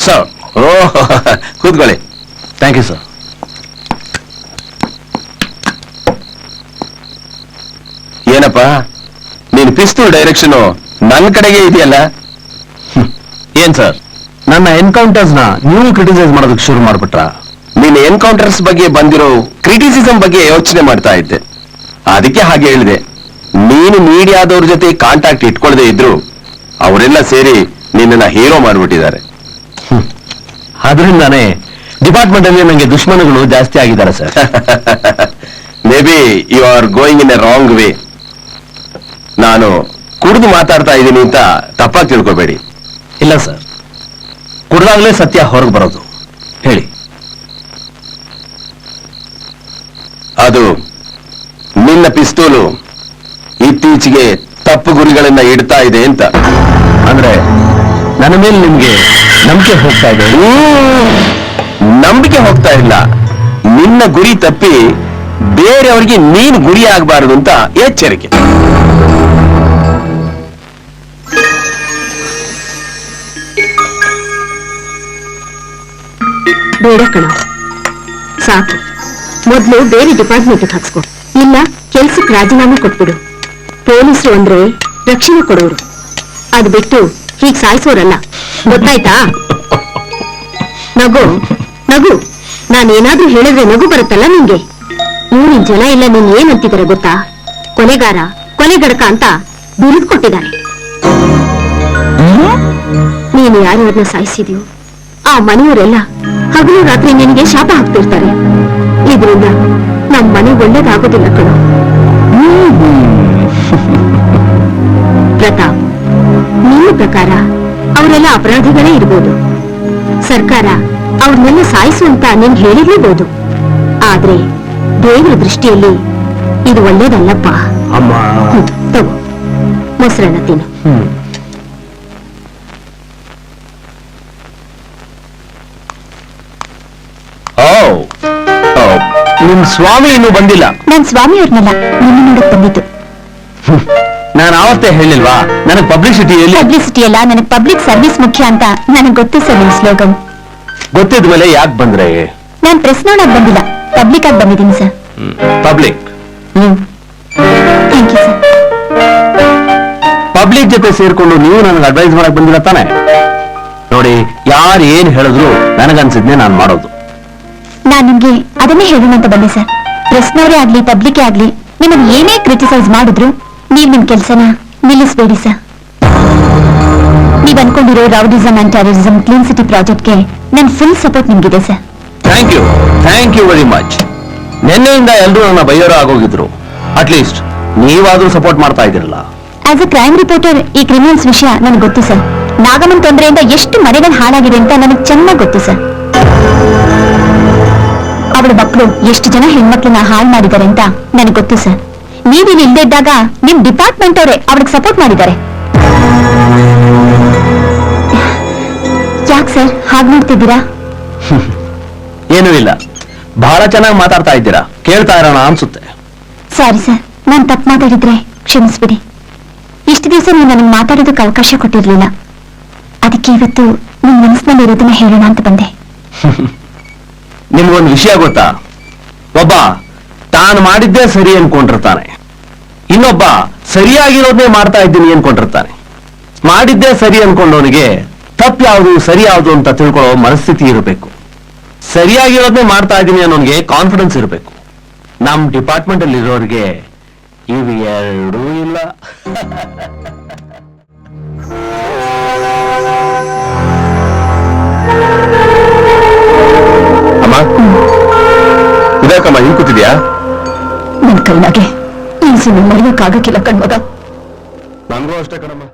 Sir. ಓ ಕೂತ್ಕೊಳ್ಳಿ. Thank you sir. ಏನಪ್ಪ ನೀನ್ ಪಿಸ್ತೂಲ್ ಡೈರೆಕ್ಷನ್ ನನ್ನ ಕಡೆಗೆ ಇದೆಯಲ್ಲ? ಏನ್ ಸರ್, ನನ್ನ ಎನ್ಕೌಂಟರ್ಸ್ ನ ನೀವು ಕ್ರಿಟಿಸೈಸ್ ಮಾಡೋದಕ್ಕೆ ಶುರು ಮಾಡ್ಬಿಟ್ರ? ನೀನ್ ಎನ್ಕೌಂಟರ್ಸ್ ಬಗ್ಗೆ ಬಂದಿರೋ ಕ್ರಿಟಿಸಿಸಂ ಬಗ್ಗೆ ಯೋಚನೆ ಮಾಡ್ತಾ ಇದ್ದೆ, ಅದಕ್ಕೆ ಹಾಗೆ ಹೇಳಿದೆ. ನೀನು ಮೀಡಿಯಾದವ್ರ ಜೊತೆ ಕಾಂಟ್ಯಾಕ್ಟ್ ಇಟ್ಕೊಳ್ಳದೆ ಇದ್ರು ಅವರೆಲ್ಲ ಸೇರಿ ನಿನ್ನನ್ನ ಹೀರೋ ಮಾಡ್ಬಿಟ್ಟಿದ್ದಾರೆ. ಅದರಿಂದಾನೇ ಡಿಪಾರ್ಟ್ಮೆಂಟ್ ಅಲ್ಲಿ ನನಗೆ ದುಶ್ಮನಗಳು ಜಾಸ್ತಿ ಆಗಿದ್ದಾರೆ sir. May be you are going in a wrong way. ನಾನು ಕುಡಿದು ಮಾತಾಡ್ತಾ ಇದ್ದೀನಿ ಅಂತ ತಪ್ಪಾಗಿ ತಿಳ್ಕೊಬೇಡಿ. ಇಲ್ಲ ಸರ್, ಕುಡ್ದಾಗ್ಲೇ ಸತ್ಯ ಹೊರಗೆ ಬರೋದು. ಹೇಳಿ. ಅದು ನಿನ್ನ ಪಿಸ್ತೂಲು ಇತ್ತೀಚೆಗೆ ತಪ್ಪು ಗುರಿಗಳನ್ನ ಇಡ್ತಾ ಇದೆ ಅಂತ. ಅಂದ್ರೆ ನನ್ನ ಮೇಲೆ ನಿಮ್ಗೆ ನಂಬಿಕೆ ಹೋಗ್ತಾ ಇದೆ? ನಂಬಿಕೆ ಹೋಗ್ತಾ ಇಲ್ಲ, ನಿನ್ನ ಗುರಿ ತಪ್ಪಿ ಬೇರೆಯವರಿಗೆ ನೀನು ಗುರಿ ಆಗಬಾರದು ಅಂತ ಎಚ್ಚರಿಕೆ. ಬೇಡ ಕಣ, ಸಾಕು. ಮೊದ್ಲು ಬೇರೆ ಡಿಪಾರ್ಟ್ಮೆಂಟ್ ಹಾಕ್ಸ್ಕೊ, ಇಲ್ಲ ಕೆಲ್ಸಕ್ಕೆ ರಾಜೀನಾಮೆ ಕೊಟ್ಬಿಡು. ಪೊಲೀಸರು ಅಂದ್ರೆ ರಕ್ಷಣೆ ಕೊಡೋರು, ಅದು ಬಿಟ್ಟು ಹೀಗ್ ಸಾಯಿಸೋರಲ್ಲ, ಗೊತ್ತಾಯ್ತಾ? ನಗು ನಗು, ನಾನೇನಾದ್ರೂ ಹೇಳಿದ್ರೆ ನಗು ಬರುತ್ತಲ್ಲ ನಿಂಗೆ. ಊರಿನ ಜನ ಇಲ್ಲ ನೀನ್ ಏನಂತಿದ್ದಾರೆ ಗೊತ್ತಾ? ಕೊಲೆಗಾರ, ಕೊಲೆಗಡಕ ಅಂತ ಬಿರುದು ಕೊಟ್ಟಿದ್ದಾರೆ. ನೀನು ಯಾರ್ಯಾರನ್ನ ಸಾಯಿಸಿದ್ಯೋ ಆ ಮನೆಯವರೆಲ್ಲ ಹಗಲು ರಾತ್ರಿ ನಿನಗೆ ಶಾಪ ಹಾಕ್ತಿರ್ತಾರೆ. ಇದರಿಂದ ನಮ್ಮ ಮನೆ ಒಳ್ಳೇದಾಗೋದಿಲ್ಲ ಕಣೋ. ಪ್ರತಾಪ್, ನಿನ್ನ ಪ್ರಕಾರ ಅವರೆಲ್ಲ ಅಪರಾಧಿಗಳೇ ಇರ್ಬೋದು. ಸರ್ಕಾರ ಅವ್ರನ್ನೆಲ್ಲ ಸಾಯಿಸು ಅಂತ ನಿನ್ಗೆ ಹೇಳಿರ್ಲೇಬಹುದು. ಆದ್ರೆ ದೇವರ ದೃಷ್ಟಿಯಲ್ಲಿ ಇದು ಒಳ್ಳೇದಲ್ಲಪ್ಪ. ಅಮ್ಮ, ತಗೋ ಮೊಸರನ್ನ ತಿನ್ನು. ನಿಮ್ ಸ್ವಾಮಿ ಇನ್ನೂ ಬಂದಿಲ್ಲ? ನಾನ್ ಸ್ವಾಮಿಯವ್ರನ್ನಲ್ಲ, ನಿನ್ನ ನೋಡಕ್ ಬಂದಿದ್ದು. ನಾನು ಆವತ್ತೇ ಹೇಳಿಲ್ವಾ ನನಗೆ ಪಬ್ಲಿಸಿಟಿಯಲ್ಲಿ? ಪಬ್ಲಿಸಿಟಿ ಅಲ್ಲ, ನನಗೆ ಪಬ್ಲಿಕ್ ಸರ್ವಿಸ್ ಮುಖ್ಯ ಅಂತ ನನಗೆ ಗೊತ್ತು ಸರ್. ನಿಮ್ ಸ್ಲೋಗನ್ ಗೊತ್ತಿದ್ಮೇಲೆ ಯಾಕೆ ಬಂದ್ರೆ? ನಾನ್ ಪ್ರೆಸ್ ನೋಡಕ್ ಬಂದಿಲ್ಲ, ಪಬ್ಲಿಕ್ ಆಗಿ ಬಂದಿದ್ದೀನಿ sir. Public? Thank you sir. Public ಜೊತೆ ಸೇರ್ಕೊಂಡು ನೀವು ನನಗೆ ಅಡ್ವೈಸ್ ಮಾಡಕ್ ಬಂದಿಲ್ಲ ತಾನೆ? ನೋಡಿ, ಯಾರು ಏನ್ ಹೇಳಿದ್ರು ನನಗನ್ಸಿದ್ನೆ ನಾನು ಮಾಡೋದು. ನಾನ್ ನಿಮ್ಗೆ ಅದನ್ನೇ ಹೇಳೋಣ ಅಂತ ಬಂದೆ ಸರ್. ಪ್ರೆಸ್ನವರೇ ಆಗ್ಲಿ ಪಬ್ಲಿಕ್ ಆಗ್ಲಿ ನಿಮ್ಮನ್ನ ಏನೇ ಕ್ರಿಟಿಸೈಸ್ ಮಾಡಿದ್ರು ನೀವ್ ನಿಮ್ ಕೆಲ್ಸನ ನಿಲ್ಲಿಸಬೇಡಿ ಸರ್. ನೀವ್ ಅನ್ಕೊಂಡಿರೋ rowdyism and terrorism clean city ಪ್ರಾಜೆಕ್ಟ್ಗೆ ನನ್ ಫುಲ್ ಸಪೋರ್ಟ್ ನಿಮ್ಗಿದೆ sir. Thank you very much. ನಿನ್ನೆಯಿಂದ ಎಲ್ಲರೂ ನನ್ನ ಬೈಯೋರು ಆಗೋಗಿದ್ರು, ಅಟ್ಲೀಸ್ಟ್ ನೀವಾದ್ರೂ ಸಪೋರ್ಟ್ ಮಾಡ್ತಾ ಇದ್ದೀರಲ್ಲ. ಆಸ್ ಎ ಕ್ರೈಮ್ ರಿಪೋರ್ಟರ್ ಈ ಕ್ರಿಮಿನಲ್ಸ್ ವಿಷಯ ನನಗೆ ಗೊತ್ತು ಸರ್. ನಾಗಮನ್ ತೊಂದರೆಯಿಂದ ಎಷ್ಟು ಮನೆಗಳು ಹಾಳಾಗಿದೆ ಅಂತ ನನಗೆ ಚೆನ್ನಾಗಿ ಗೊತ್ತು ಸರ್. ಅವಳ ಮಕ್ಕಳು ಎಷ್ಟು ಜನ ಹೆಣ್ಮಕ್ಳನ್ನ ಹಾಳು ಮಾಡಿದ್ದಾರೆ ಅಂತ ನನಗೆ ಗೊತ್ತು ಸರ್. ನೀವಿಲ್ಲಿ ಇಲ್ಲದೆ ಇದ್ದಾಗ ನಿಮ್ ಡಿಪಾರ್ಟ್ಮೆಂಟ್ ಅವರೇ ಅವಳಿಗೆ ಸಪೋರ್ಟ್ ಮಾಡಿದ್ದಾರೆ. ಯಾಕೆ ಸರ್ ಹಾಗೆ ನೋಡ್ತಿದ್ದೀರಾ? ಏನೂ ಇಲ್ಲ, ಬಹಳ ಚೆನ್ನಾಗಿ ಮಾತಾಡ್ತಾ ಇದ್ದೀರಾ, ಕೇಳ್ತಾ ಇರೋಣ ಅನ್ಸುತ್ತೆ. ಸಾರಿ ಸರ್, ನಾನು ತಪ್ಪು ಮಾತಾಡಿದ್ರೆ ಕ್ಷಮಿಸ್ಬಿಡಿ. ಇಷ್ಟು ದಿವಸ ನೀವು ನನಗೆ ಮಾತಾಡೋದಕ್ಕೆ ಅವಕಾಶ ಕೊಟ್ಟಿರ್ಲಿಲ್ಲ, ಅದಕ್ಕೆ ಇವತ್ತು ನಿಮ್ ಮನಸ್ಸಿನಲ್ಲಿ ಇರೋದನ್ನ ಹೇಳೋಣ ಅಂತ ಬಂದೆ. ನಿಮ್ಗೊಂದು ವಿಷಯ ಗೊತ್ತಾ? ಒಬ್ಬ ತಾನು ಮಾಡಿದ್ದೇ ಸರಿ ಅನ್ಕೊಂಡಿರ್ತಾನೆ, ಇನ್ನೊಬ್ಬ ಸರಿಯಾಗಿರೋದೇ ಮಾಡ್ತಾ ಇದ್ದೀನಿ ಅನ್ಕೊಂಡಿರ್ತಾನೆ. ಮಾಡಿದ್ದೇ ಸರಿ ಅನ್ಕೊಂಡವನಿಗೆ ತಪ್ಪು ಯಾವುದು ಸರಿ ಯಾವುದು ಅಂತ ತಿಳ್ಕೊಳ್ಳೋ ಮನಸ್ಥಿತಿ ಇರಬೇಕು. ಸರಿಯಾಗಿರೋದನ್ನೇ ಮಾಡ್ತಾ ಇದ್ದೀನಿ ಅನ್ನೋನಿಗೆ ಕಾನ್ಫಿಡೆನ್ಸ್ ಇರಬೇಕು. ನಮ್ ಡಿಪಾರ್ಟ್ಮೆಂಟ್ ಅಲ್ಲಿ ಇರೋರಿಗೆ ಇವು ಎರಡೂ ಇಲ್ಲ. ಅಮ್ಮ, ಇದಕ್ಕಮ್ಮ ಹಿಂಗ್ ಕೂತಿದ್ಯಾ? ನನ್ ಕೈನಾಗೆ ಈ ಸುಮ್ಮನೆ ಮರೆಯೋಕ್ಕಾಗಕ್ಕಿಲ್ಲ ಕಣ್ಮಗ. ನನಗೂ ಅಷ್ಟೇ ಕಣಮ್ಮ.